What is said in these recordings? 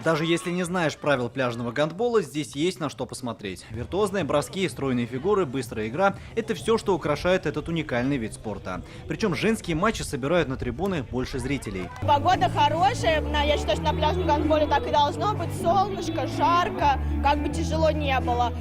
Даже если не знаешь правил пляжного гандбола, здесь есть на что посмотреть. Виртуозные броски, стройные фигуры, быстрая игра – это все, что украшает этот уникальный вид спорта. Причем женские матчи собирают на трибуны больше зрителей. Погода хорошая, я считаю, что на пляжном гандболе так и должно быть. Солнышко, жарко, как бы тяжело не было.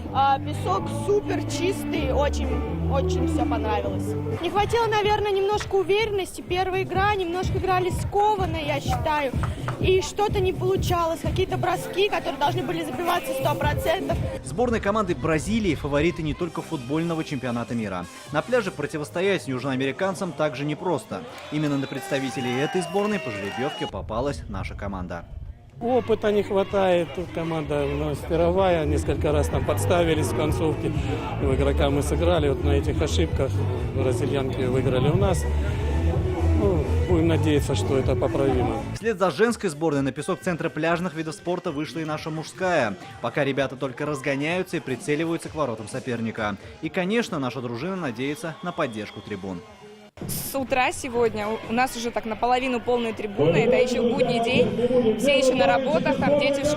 Песок супер чистый, очень все понравилось. Не хватило, наверное, немножко уверенности. Первая игра, немножко играли скованно, я считаю. И что-то не получалось. Какие-то броски, которые должны были забиваться 100%. Сборная команды Бразилии – фавориты не только футбольного чемпионата мира. На пляже противостоять южноамериканцам также непросто. Именно на представителей этой сборной по жеребьевке попалась наша команда. Опыта не хватает, тут команда мастеровая, несколько раз там подставились в концовке, в игрока мы сыграли, вот на этих ошибках бразильянки выиграли у нас. Будем надеяться, что это поправимо. Вслед за женской сборной на песок центра пляжных видов спорта вышла и наша мужская. Пока ребята только разгоняются и прицеливаются к воротам соперника. И, конечно, наша дружина надеется на поддержку трибун. С утра сегодня у нас уже так наполовину полные трибуны, это еще будний день, все еще на работах, там дети с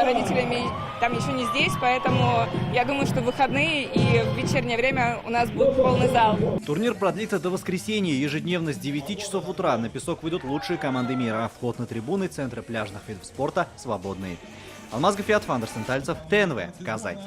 родителями там еще не здесь, поэтому я думаю, что в выходные и в вечернее время у нас будет полный зал. Турнир продлится до воскресенья. Ежедневно с 9 часов утра на песок выйдут лучшие команды мира. Вход на трибуны центра пляжных видов спорта свободный. Алмаз Гафиат, Фандер Сентальцев, ТНВ, Казань.